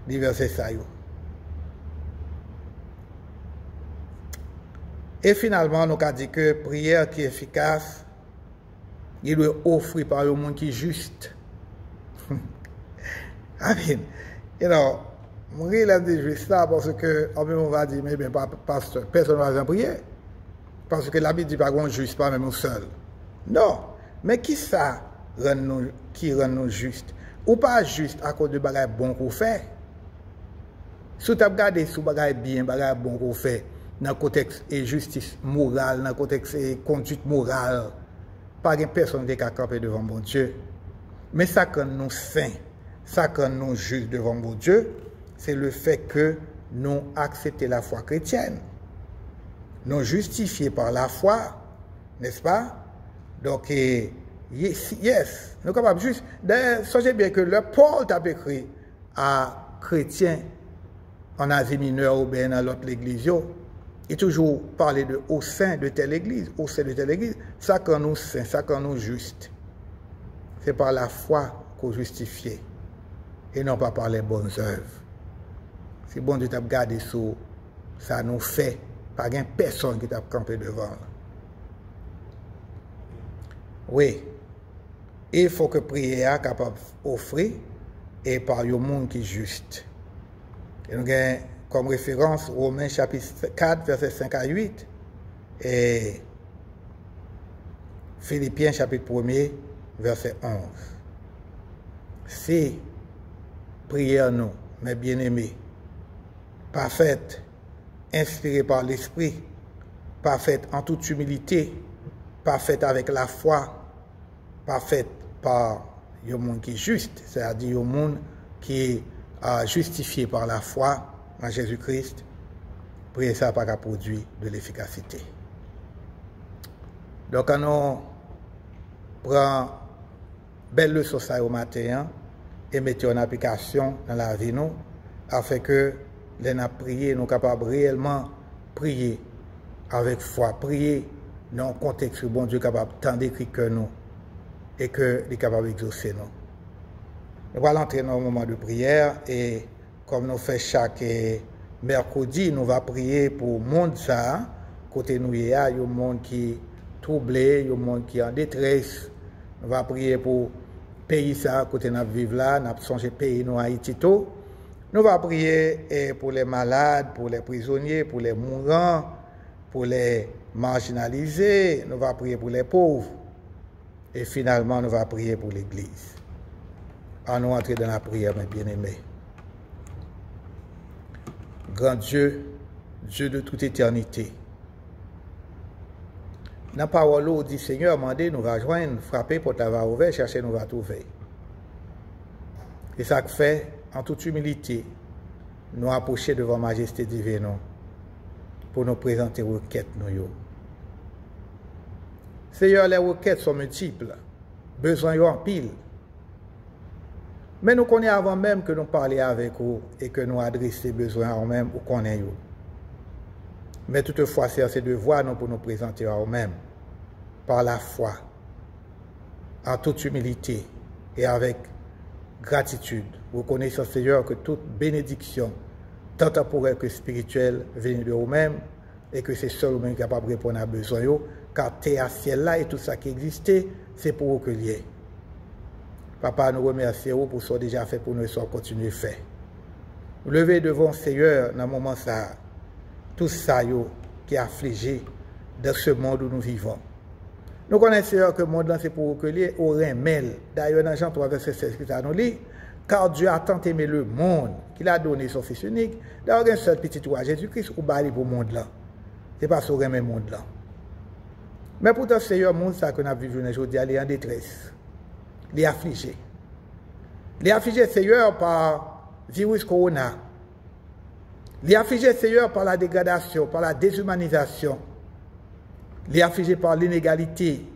les versets ça. Et finalement, nous avons dit que prière qui est efficace, il doit offrir par le monde qui est juste. Amen. You know, il a dit juste ça parce que, on va dire, mais bien, pasteur, personne ne va prier. Parce que la Bible dit pas qu'on juste, pas même seul. Non. Mais qui ça qui rend nous justes? Ou pas juste à cause de bagages bons qu'on fait? Si tu as regardé sous bagages bien, bagages bons qu'on fait, dans le contexte de justice morale, dans le contexte de conduite morale, pas de personne qui a campé devant mon Dieu. Mais ça que nous saints, ça que nous justes devant mon Dieu, c'est le fait que nous acceptons la foi chrétienne. Nous justifiés par la foi, n'est-ce pas? Donc, yes, nous sommes capables juste. D'ailleurs, sachez bien que le Paul t'a écrit à chrétiens en Asie mineure ou bien dans l'autre église, et toujours parler de au sein de telle église, au sein de telle église, ça quand nous saints, ça quand nous justes. C'est par la foi qu'on justifie et non pas par les bonnes œuvres. Si bon Dieu t'a gardé sur ça nous fait, pas de personne qui t'a campé devant. Oui. Et il faut que la prière soit capable d'offrir et par un monde qui est juste. Et nous avons comme référence Romains chapitre 4, verset 5 à 8 et Philippiens chapitre 1er, verset 11. Si prière nous, mes bien-aimés, parfaite, inspirée par l'Esprit, parfaite en toute humilité, parfaite avec la foi, parfaite par un monde qui est juste, c'est-à-dire un monde qui est justifié par la foi en Jésus-Christ, prier ça pas produire de l'efficacité. Donc, quand on prend belle leçon ça au matin et mettons en application dans la vie nous, afin que les n'a prié, nous capables réellement prier avec foi, prier dans un contexte où bon Dieu est capable tant d'écrire que nous et que il est capable d'exaucer nous. Nous allons entrer dans un moment de prière et comme nous faisons chaque mercredi, nous allons prier pour le monde ça, côté nous il y a un monde qui est troublé, un monde qui est en détresse. Nous allons prier pour le pays ça, côté nous vivons là, nous allons songer pays nous Haïti tout. Nous allons prier pour les malades, pour les prisonniers, pour les mourants, pour les marginalisés, nous allons prier pour les pauvres. Et finalement, nous allons prier pour l'Église. Allons entrer dans la prière, mes bien-aimés. Grand Dieu, Dieu de toute éternité. Dans la parole, on dit Seigneur, mandez, nous va joindre, frapper, pour t'avoir ouvert, chercher, nous va trouver. Et ça fait, en toute humilité, nous approcher devant Majesté divine pour nous présenter les requêtes. Seigneur, les requêtes sont multiples, besoins en pile. Mais nous connaissons avant même que nous parlions avec vous et que nous adressions les besoins à nous-mêmes ou qu'on ait. Mais toutefois, c'est ces devoirs pour nous présenter à nous-mêmes par la foi, en toute humilité et avec gratitude. Reconnaissons, Seigneur, que toute bénédiction, tant temporelle que spirituelle, vient de vous-même et que c'est seul vous-même capable de répondre à besoin, car terre, ciel là et tout ça qui existait, c'est pour vous que lié. Papa, nous remercions pour ce que déjà fait pour nous et ce qu'on continue à faire. Nous lever devant le Seigneur dans le moment ça, tout ça qui est affligé dans ce monde où nous vivons. Nous connaissons, Seigneur, que le monde c'est pour que lié au remède. D'ailleurs, dans Jean 3, verset 16, qui nous lit, car Dieu a tant aimé le monde qu'il a donné son Fils unique, d'avoir un seul petit roi, Jésus-Christ, ou bali pour le monde là. Ce n'est pas ce remède monde là. Mais pourtant, Seigneur, le monde ça que nous vivons aujourd'hui, il est en détresse. Il est affligé. Il est affligé, Seigneur, par le virus corona. Il est affligé, Seigneur, par la dégradation, par la déshumanisation. Il est affligé par l'inégalité.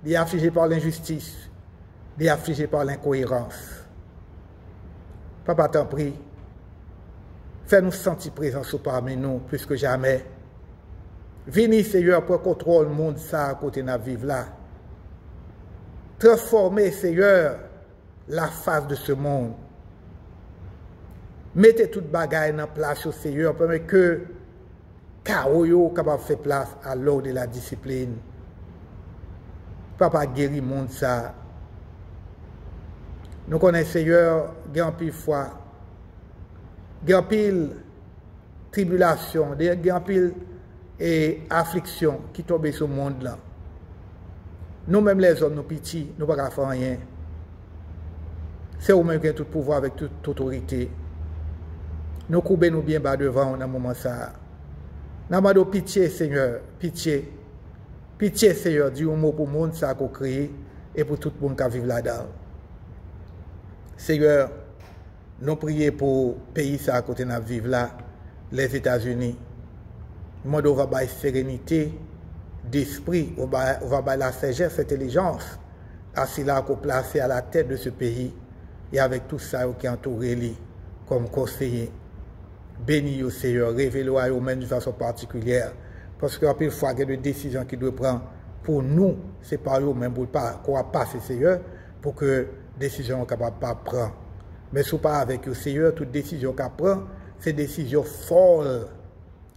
Il est affligé par l'injustice. Il est affligé par l'incohérence. Papa, t'en prie, fais-nous sentir présents parmi nous plus que jamais. Venez, Seigneur, pour contrôler le monde ça à côté de notre vie là. Transformez, Seigneur, la face de ce monde. Mettez toute bagaille en place au Seigneur, permet que chaos capable de faire place à l'ordre de la discipline. Papa guérit le monde ça. Nous connaissons, Seigneur, grand pile foi, grand pile tribulation, grand pile et affliction qui tombe sur le monde là. Nous-mêmes les hommes, nous petits, nous ne pouvons pas faire rien. C'est vous-même qui avez tout pouvoir avec toute autorité. Nous courbons nous bien bas devant dans ce moment ça. Nous demandons pitié, Seigneur, pitié. Pitié, Seigneur, dis un mot pour le monde ça qu'on crée et pour tout le monde qui vit là-dedans. Seigneur, nous prions pour le pays ça à côté de nous vivre là, les États-Unis. Nous demandons la sérénité d'esprit, on va la sagesse, l'intelligence, à cela qu'on place à la tête de ce pays et avec tout ça qui entoure lui comme conseiller. Bénis au Seigneur, révèle-le à eux-mêmes de façon particulière. Parce qu'il y a une fois qu'il y a des décisions qu'il doit prendre pour nous, c'est par eux-mêmes qu'on va passer, Seigneur, pour que les décisions soient capables de prendre. Mais ce n'est pas avec le Seigneur, toute décision qu'on prend, c'est des décisions folles,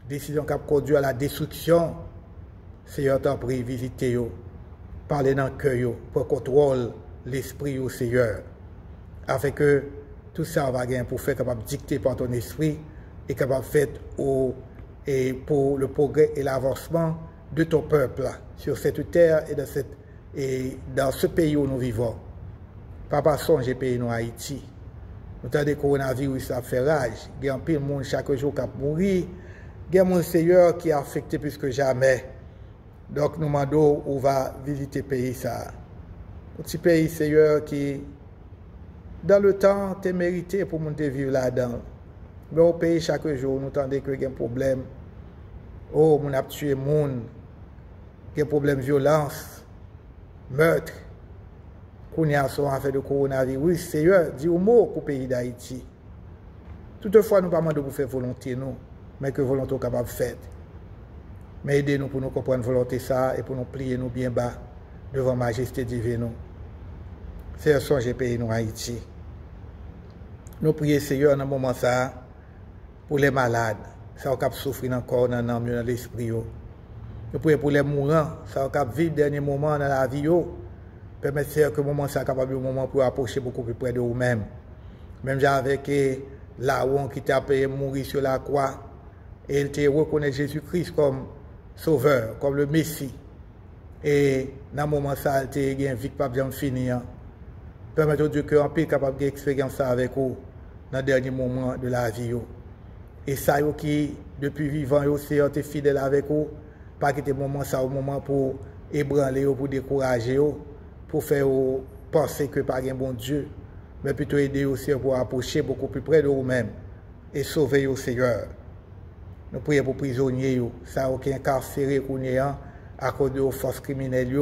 décisions qui conduisent à la destruction. Seigneur, t'en prie, visitez-vous, parlez dans le cœur, pour contrôle l'esprit au Seigneur. Afin que tout ça va gagner pour faire capable de dicter par ton esprit et capable de faire et pour le progrès et l'avancement de ton peuple là, sur cette terre et dans ce pays où nous vivons. Papa, songe pays nous Haïti. Nous avons des coronavirus ça fait rage. Il y a un peu de monde chaque jour qui a mouru. Il y a mon Seigneur qui est affecté plus que jamais. Donc nous demandons où va visiter le pays ça. Un petit pays Seigneur qui dans le temps t'es mérité pour monter vivre là-dedans. Mais au pays chaque jour nous entendons qu'il y a un problème. Oh, on a tué monde. Il y a un problème de violence, meurtre. Qu'on y a en affaire de coronavirus, Seigneur, dit au mot pour le pays d'Haïti. Toutefois, nous ne demandons pas pour faire volonté, nous, mais que volonté capable de faire. Mais aidez-nous pour nous comprendre volonté ça et pour nous plier nous bien bas devant majesté divine. Seigneur, songe pays nous Haïti. Nous prions, Seigneur, dans ce moment ça, pour les malades, ça va souffrir encore dans l'esprit. Nous prions pour les mourants, ça va vivre le dernier moment dans la vie. Permettez que le moment soit capable de moment pour approcher beaucoup plus près de vous-même. Même avec Laron qui t'a payé mourir sur la croix, et il te reconnaît Jésus-Christ comme sauveur, comme le Messie. Et dans ce moment ça, il te gagne vite pas bien fini. Permettez Dieu que en plus capable d'expérience avec vous dans le dernier moment de la vie. Et ça qui depuis vivant c'est fidèle avec vous, pas quitter moment ça au moment pour ébranler pour décourager pour faire penser que pas un bon Dieu, mais plutôt aider aussi pour approcher beaucoup plus près de vous-même et sauver au Seigneur. Nous prions pour les prisonniers, ça qui est incarcéré à cause de forces criminelles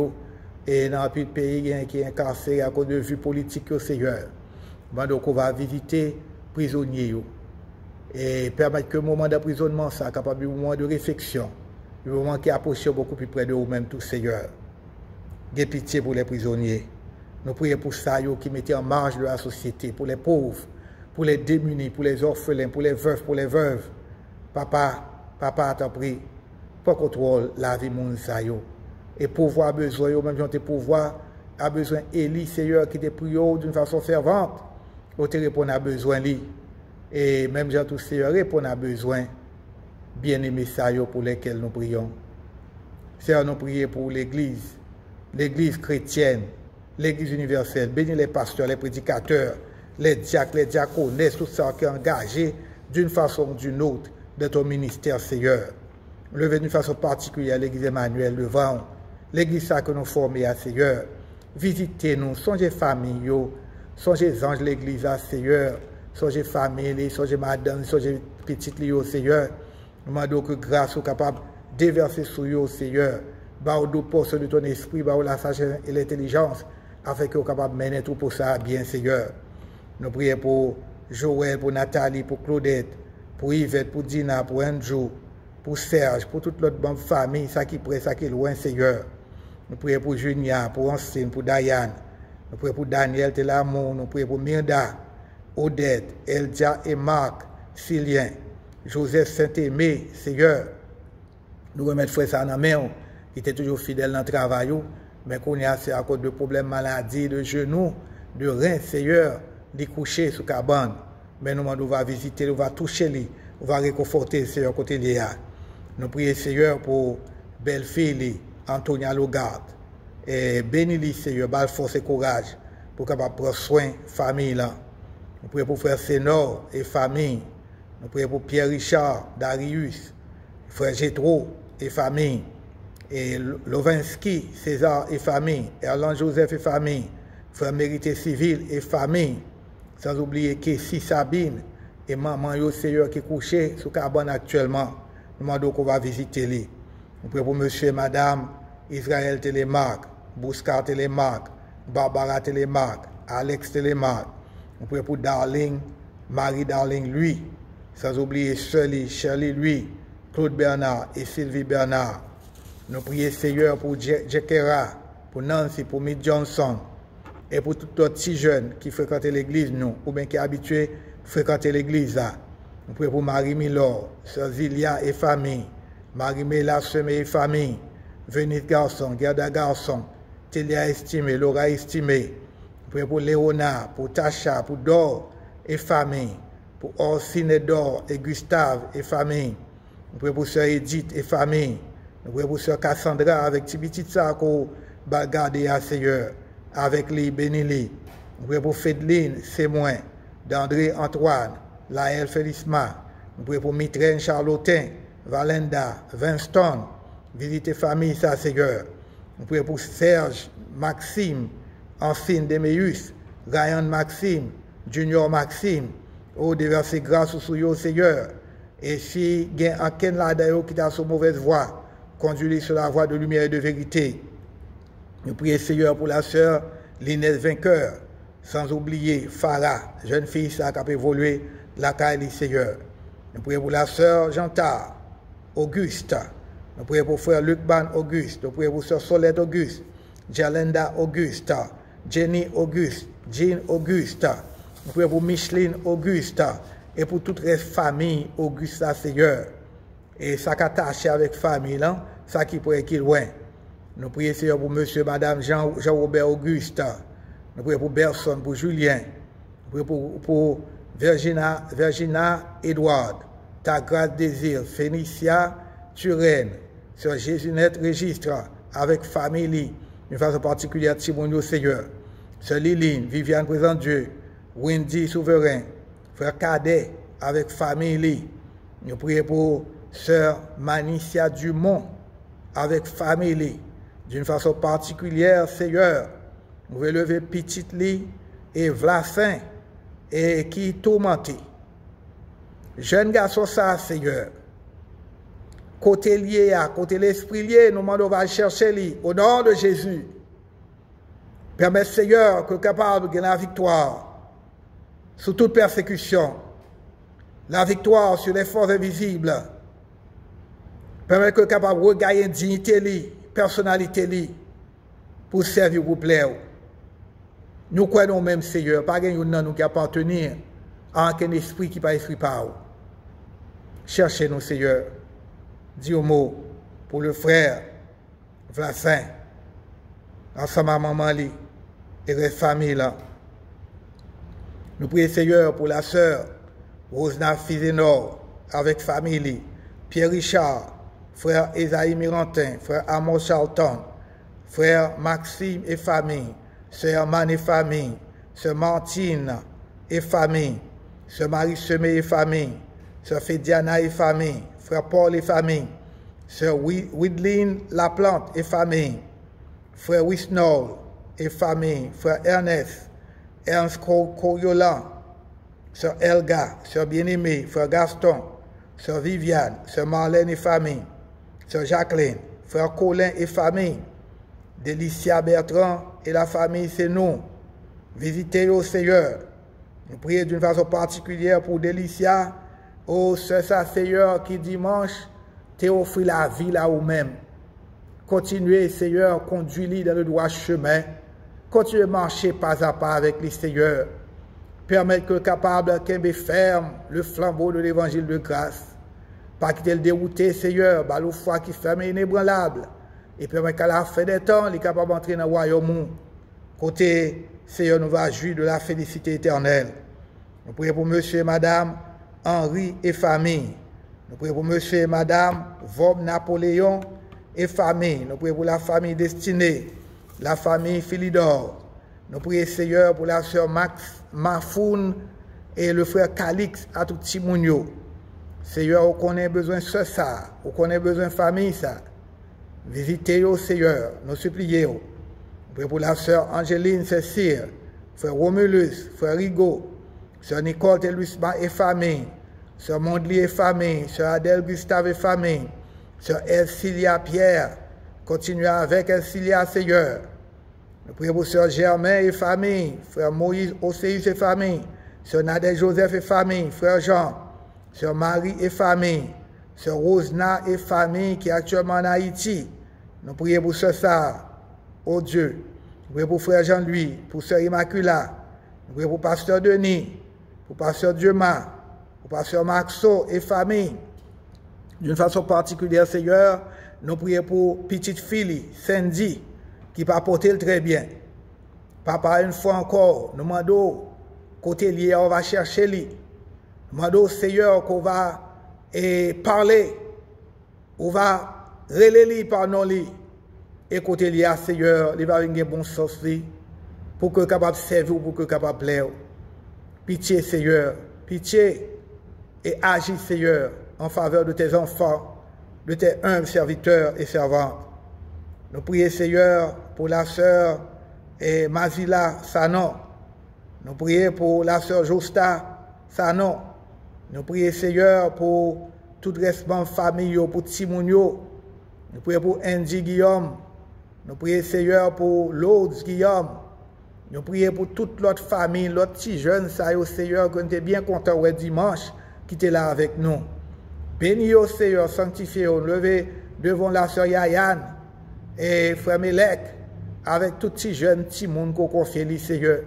et dans le pays qui est incarcéré à cause de vues politiques au Seigneur. Donc on va visiter les prisonniers et permettre que le moment d'emprisonnement soit capable de moment de réflexion, le moment qui approche beaucoup plus près de vous-même tout Seigneur. Des pitié pour les prisonniers. Nous prions pour ça, qui mettaient en marge de la société, pour les pauvres, pour les démunis, pour les orphelins, pour les veufs, pour les veuves. Papa, t'en prie, pour contrôle la vie monde ça yo. Et pouvoir a besoin, même si pouvoir a besoin Élie, Seigneur, qui te prie d'une façon fervente, ou te répondre à besoin lui. Et même Jean tout Seigneur répond à besoin bien-aimé ça yo pour lesquels nous prions. Seigneur, nous prions pour l'Église. L'Église chrétienne, l'Église universelle, bénis les pasteurs, les prédicateurs, les diacres, les diaconesses, tout ça qui est engagé d'une façon ou d'une autre dans ton ministère, Seigneur. Levez d'une façon particulière l'Église Emmanuel devant, l'Église que nous formons à Seigneur. Visitez-nous, songez famille, songez anges l'Église à Seigneur, songez famille, songez madame, songez petite Seigneur. Nous demandons que grâce soit capable de déverser sur vous, Seigneur. Bao nous poste de ton esprit, bao la sagesse et l'intelligence, afin que vous capable de mener tout pour ça bien, Seigneur. Nous prions pour Joël, pour Nathalie, pour Claudette, pour Yvette, pour Dina, pour Andrew, pour Serge, pour toute l'autre bonne famille, ça qui est près, ça qui est loin, Seigneur. Nous prions pour Junia, pour Ancine, pour Diane. Nous prions pour Daniel Telamon, nous prions pour Mirda, Odette, Eldia et Marc, Sylien, Joseph Saint-Aimé, Seigneur. Nous remettons frère ça dans main. Qui était toujours fidèle dans le travail, mais qu'on y a à cause de problèmes maladie, de genoux, de reins, Seigneur, d'y coucher sous cabane. Mais nous, on va visiter, on va toucher lui, on va réconforter Seigneur côté Léa. Nous prions Seigneur pour belle-fille, Antonia Logarde. Et bénis-lui, Seigneur, balle force et courage pour qu'elle prenne soin de la famille. Là. Nous prions pour frère Sénor et famille. Nous prions pour Pierre Richard, Darius, frère Gétro et famille. Et Lovinsky, César et famille, Erland Joseph et famille, frère Mérité Civil et famille, sans oublier Kessie Sabine et maman yo Seigneur qui est couché sous carbone actuellement. Nous demandons qu'on va visiter lui. Nous prions pour monsieur et madame Israël Télémark, Bouscar Télémark, Barbara Télémark, Alex Télémark. Nous prions pour Darling, Marie Darling lui, sans oublier Shirley lui, Claude Bernard et Sylvie Bernard. Nous prions Seigneur pour Jekera, pour Nancy, pour Mick Johnson et pour tous les petits jeunes qui fréquentent l'église, nous, ou bien qui sont habitués à fréquenter l'église. Nous prions pour Marie Milor, Sœur Zilia et famille, Marie Mela Semé et famille, Venise Garçon, Gerda Garçon, Télia Estimé, Laura Estimé, prions pour Léonard, pour Tasha, pour Dor et famille, pour Orsine et Dor et Gustave et famille. Nous prions pour Sœur Edith et famille. Nous prions pour Sœur Cassandra avec Tibititsa qu'on va garder à Seigneur, avec les bénis. Nous prions pour Fédeline, c'est moi, d'André Antoine, Laël Félisma. Nous prions pour Mitraine Charlotin, Valenda, Winston, visiter famille, ça Seigneur. Nous prions pour Serge, Maxime, Ancine Demeus, Ryan Maxime, Junior Maxime. Oh, déverser grâce sur eux, Seigneur. Et si il y a quelqu'un là-dedans qui a sur mauvaise voie, conduis-les sur la voie de lumière et de vérité. Nous prions, Seigneur, pour la sœur Linès Vainqueur, sans oublier Farah, jeune fille, ça a évolué, la Kaili, Seigneur. Nous prions pour la sœur Jantard, Auguste. Nous prions pour frère Luc Ban Auguste. Nous prions pour sœur Solette Auguste, Jalenda Auguste, Jenny Auguste, Jean Auguste. Nous prions pour Micheline Auguste et pour toute la famille Auguste, Seigneur. Et ça qui attaché avec famille, là, ça qui pourrait qu'il loin. Nous prions, Seigneur, pour monsieur, madame Jean-Robert Auguste. Nous prions pour Berson, pour Julien. Nous prions pour Virginia Edward, Ta Grâce Désir, Phénicia Turenne, Sœur Jésunette Registre, avec famille, d'une façon particulière, Timonio Seigneur. Sœur Liline, Viviane Présent Dieu, Wendy Souverain, Frère Cadet, avec famille. Nous prions pour Sœur Manicia Dumont, avec famille. D'une façon particulière, Seigneur, nous voulons lever Petite Lit et Vlassin, et qui tourmenté. Jeune garçon, ça, Seigneur. Côté lié, à côté l'esprit lié, nous demandons va chercher lui, au nom de Jésus. Permets, Seigneur, que capable de la victoire sur toute persécution, la victoire sur les forces invisibles. Permets que capable de regagner dignité lui, personnalité lui, pour servir vous plaire. Nous croyons même, Seigneur, pas qu'il nous qui appartenir à un esprit qui pas esprit par vous. Cherchez-nous, Seigneur. Dis au mot pour le frère Vlassin, ensemble à maman li, et les familles là. Nous prions, Seigneur, pour la sœur Rosna Fizenor, avec famille, Pierre Richard, frère Esaïe Mirantin, frère Amos Charlton, frère Maxime et famille, sœur Man et famille, sœur Martine et famille, sœur Marie Semé et famille, sœur Fédiana et famille, frère Paul et famille, sœur Widline Laplante et famille, frère Wisnol et famille, frère Ernst Coriolan, sœur Elga, sœur Bien-Aimée, frère Gaston, sœur Viviane, sœur Marlène et famille, sœur Jacqueline, frère Colin et famille, Délicia Bertrand et la famille, c'est nous. Visitez au Seigneur. Nous prions d'une façon particulière pour Délicia. Oh, c'est ça, Seigneur, qui dimanche, t'es offert la vie là où même. Continuez, Seigneur, conduis-les dans le droit chemin. Continuez à marcher pas à pas avec les Seigneurs. Permettez que capable qu'elle ferme le flambeau de l'évangile de grâce. Pas qu'il le dérouté, Seigneur, bah, le foi qui ferme est inébranlable. Et permet qu'à la fin des temps, il est capable d'entrer dans le royaume. Côté, Seigneur, nous va jouir de la félicité éternelle. Nous prions pour monsieur et madame Henri et famille. Nous prions pour monsieur et madame Vob Napoléon et famille. Nous prions pour la famille Destinée, la famille Philidor. Nous prions, Seigneur, pour la sœur Mafoun et le frère Calix à tout Timounio. Seigneur, on connaît besoin de ça, on connaît besoin de famille, ça. Visitez-vous, Seigneur, nous supplions. Prions pour la sœur Angéline Cécile, frère Romulus, frère Rigaud, sœur Nicole Telusma et famille, sœur Mondli et famille, sœur Adèle Gustave et famille, sœur Elcilia Pierre, continuez avec Elcilia, Seigneur. Nous prions pour sœur Germain et famille, frère Moïse Océus et famille, sœur Nadège Joseph et famille, frère Jean, sœur Marie et famille, sœur Rosna et famille qui est actuellement en Haïti. Nous prions pour sœur ça, oh Dieu. Nous prions pour frère Jean-Louis, pour sœur Immaculata. Nous prions pour pasteur Denis, pour pasteur Dieumas, pour pasteur Maxo et famille. D'une façon particulière, Seigneur, nous prions pour petite fille, Sandy, qui va porter très bien. Papa, une fois encore, nous demandons, côté lié, on va chercher lui. Nous demandons au Seigneur qu'on va parler, on va relayer par nos lits. Et côté lié, Seigneur, il va venir bon sens pour que capable de servir, pour que capable de plaire. Pitié, Seigneur, pitié, et agis, Seigneur, en faveur de tes enfants, de tes humbles serviteurs et servantes. Nous prions, Seigneur, pour la sœur Mazila Sanon. Nous prions pour la sœur Josta Sanon. Nous prions, Seigneur, pour tout restant de famille, pour Timounio. Nous prions pour Andy Guillaume. Nous prions, Seigneur, pour Lourdes Guillaume. Nous prions pour toute l'autre famille, l'autre petit jeune, ça y est, Seigneur, que nous sommes bien contents ouais, dimanche, qui était là avec nous. Bénis au Seigneur, sanctifiez-nous, levez devant la sœur Yayan et frère Melek, avec tout petit jeune, petit monde qu'on confie, Seigneur.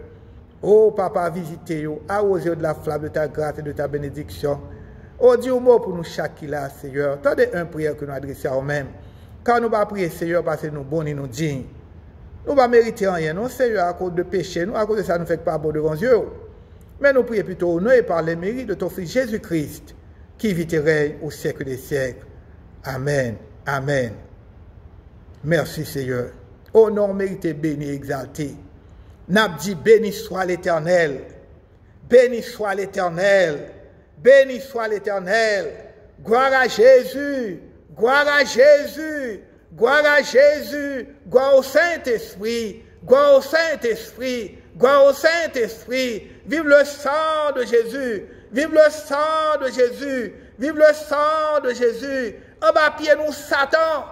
Oh, Papa, visitez-vous, arrosez-vous de la flamme de ta grâce et de ta bénédiction. Oh, dis un mot pour nous chaque là, Seigneur. Tendez une prière que nous adressons à nous-mêmes. Quand nous va prier, Seigneur, parce que nous bons et nous dignes. Nous ne va mériter rien, non, Seigneur, à cause de péché. Nous, à cause de ça, nous ne faisons pas bon devant Dieu. Mais nous prions plutôt au nom et par les mérites de ton Fils Jésus-Christ, qui vit et règne au siècle des siècles. Amen. Amen. Merci, Seigneur. Au nom mérité, béni, exalté. N'a dit béni soit l'Éternel. Béni soit l'Éternel. Béni soit l'Éternel. Gloire à Jésus. Gloire à Jésus. Gloire à Jésus. Gloire au Saint-Esprit. Gloire au Saint-Esprit. Gloire au Saint-Esprit. Vive le sang de Jésus. Vive le sang de Jésus. Vive le sang de Jésus. En bas pied nous Satan.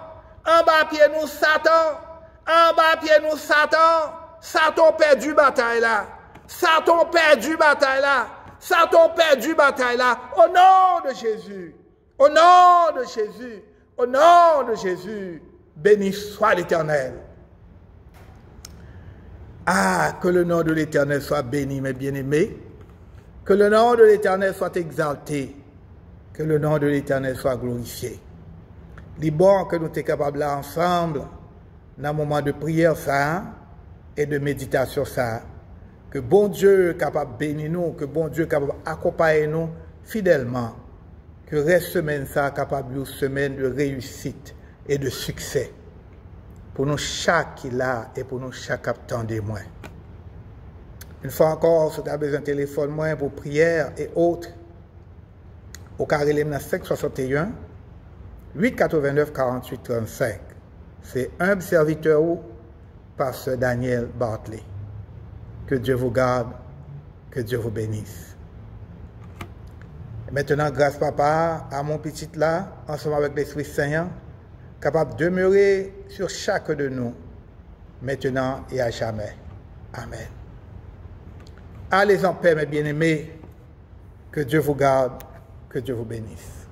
En bas pied nous Satan. En bas pied nous Satan. Satan perdu bataille là. Satan perdu bataille là. Satan perdu bataille là. Au nom de Jésus. Au nom de Jésus. Au nom de Jésus. Béni soit l'Éternel. Ah, que le nom de l'Éternel soit béni, mes bien-aimés. Que le nom de l'Éternel soit exalté. Que le nom de l'Éternel soit glorifié. Il est bon que nous soyons capables là ensemble, dans un moment de prière ça, et de méditation ça. Que bon Dieu est capable de bénir nous, que bon Dieu est capable d'accompagner nous fidèlement. Que reste semaine ça capable de semaine de réussite et de succès. Pour nous chaque qui là et pour nous chaque attendez moins. Une fois encore, si tu as besoin de téléphone moins pour prière et autres, au carré 561 889 48 35. C'est humble serviteur ou pasteur Daniel Bartley. Que Dieu vous garde, que Dieu vous bénisse. Et maintenant, grâce papa à mon petit là, ensemble avec l'Esprit Saint, capable de demeurer sur chaque de nous, maintenant et à jamais. Amen. Allez en paix, mes bien-aimés. Que Dieu vous garde, que Dieu vous bénisse.